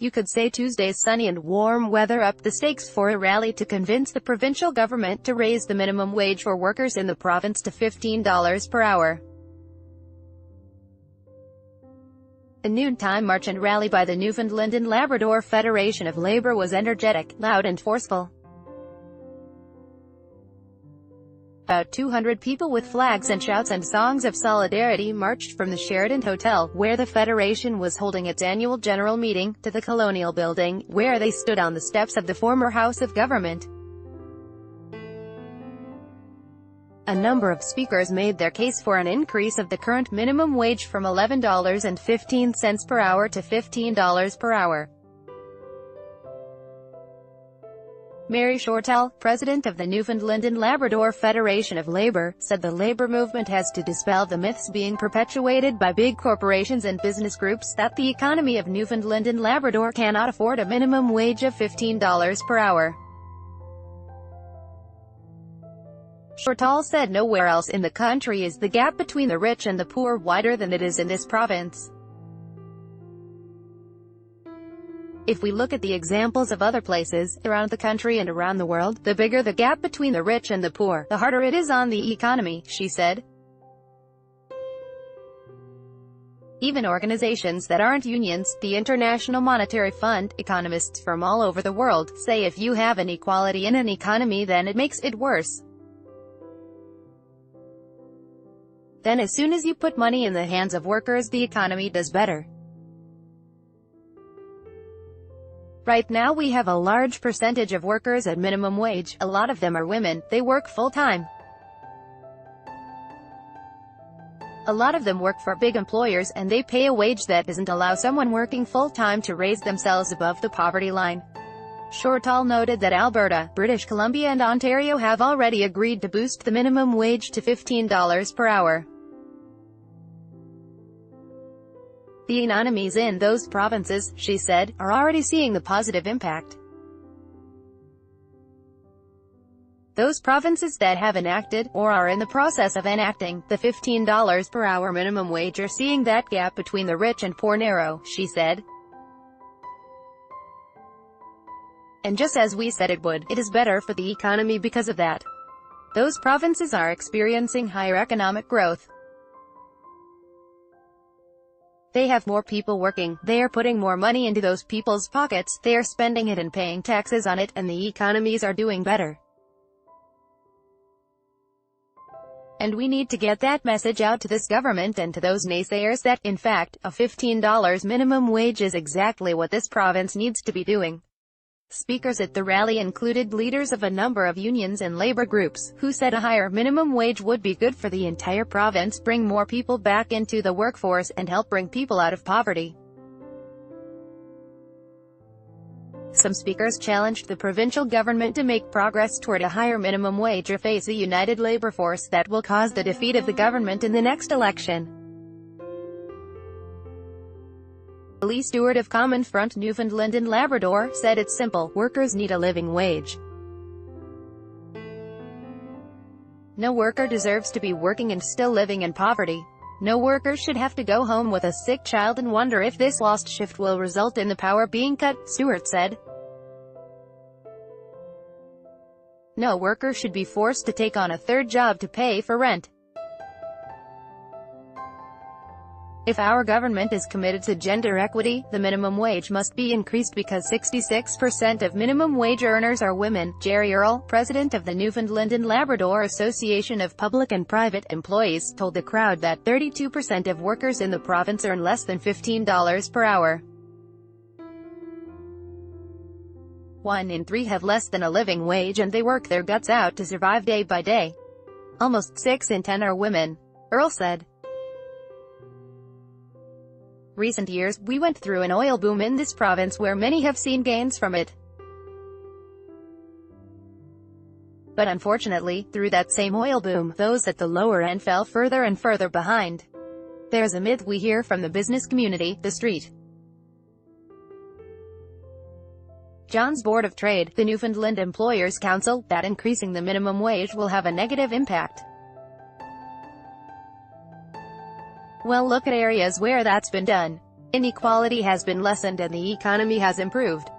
You could say Tuesday's sunny and warm weather upped the stakes for a rally to convince the provincial government to raise the minimum wage for workers in the province to $15 per hour. The noontime march and rally by the Newfoundland and Labrador Federation of Labour was energetic, loud and forceful. About 200 people with flags and shouts and songs of solidarity marched from the Sheraton Hotel, where the Federation was holding its annual general meeting, to the Colonial Building, where they stood on the steps of the former House of Government. A number of speakers made their case for an increase of the current minimum wage from $11.15 per hour to $15 per hour. Mary Shortell, president of the Newfoundland and Labrador Federation of Labour, said the labour movement has to dispel the myths being perpetuated by big corporations and business groups that the economy of Newfoundland and Labrador cannot afford a minimum wage of $15 per hour. Shortell said nowhere else in the country is the gap between the rich and the poor wider than it is in this province. If we look at the examples of other places, around the country and around the world, the bigger the gap between the rich and the poor, the harder it is on the economy, she said. Even organizations that aren't unions, the International Monetary Fund, economists from all over the world, say if you have inequality in an economy then it makes it worse. Then as soon as you put money in the hands of workers the economy does better. Right now we have a large percentage of workers at minimum wage. A lot of them are women, they work full-time. A lot of them work for big employers, and they pay a wage that doesn't allow someone working full-time to raise themselves above the poverty line. Shortell noted that Alberta, British Columbia and Ontario have already agreed to boost the minimum wage to $15 per hour. The economies in those provinces, she said, are already seeing the positive impact. Those provinces that have enacted, or are in the process of enacting, the $15 per hour minimum wage are seeing that gap between the rich and poor narrow, she said. And just as we said it would, it is better for the economy because of that. Those provinces are experiencing higher economic growth. They have more people working, they are putting more money into those people's pockets, they are spending it and paying taxes on it, and the economies are doing better. And we need to get that message out to this government and to those naysayers that, in fact, a $15 minimum wage is exactly what this province needs to be doing. Speakers at the rally included leaders of a number of unions and labor groups, who said a higher minimum wage would be good for the entire province, bring more people back into the workforce, and help bring people out of poverty. Some speakers challenged the provincial government to make progress toward a higher minimum wage or face a united labor force that will cause the defeat of the government in the next election. Lee Stewart of Common Front Newfoundland and Labrador said it's simple, workers need a living wage. No worker deserves to be working and still living in poverty. No worker should have to go home with a sick child and wonder if this lost shift will result in the power being cut, Stewart said. No worker should be forced to take on a third job to pay for rent. If our government is committed to gender equity, the minimum wage must be increased because 66% of minimum wage earners are women. Jerry Earle, president of the Newfoundland and Labrador Association of Public and Private Employees, told the crowd that 32% of workers in the province earn less than $15 per hour. 1 in 3 have less than a living wage and they work their guts out to survive day by day. Almost 6 in 10 are women, Earle said. Recent years, we went through an oil boom in this province where many have seen gains from it. But unfortunately, through that same oil boom, those at the lower end fell further and further behind. There's a myth we hear from the business community, the street. John's Board of Trade, the Newfoundland Employers Council, that increasing the minimum wage will have a negative impact. Well, look at areas where that's been done. Inequality has been lessened and the economy has improved.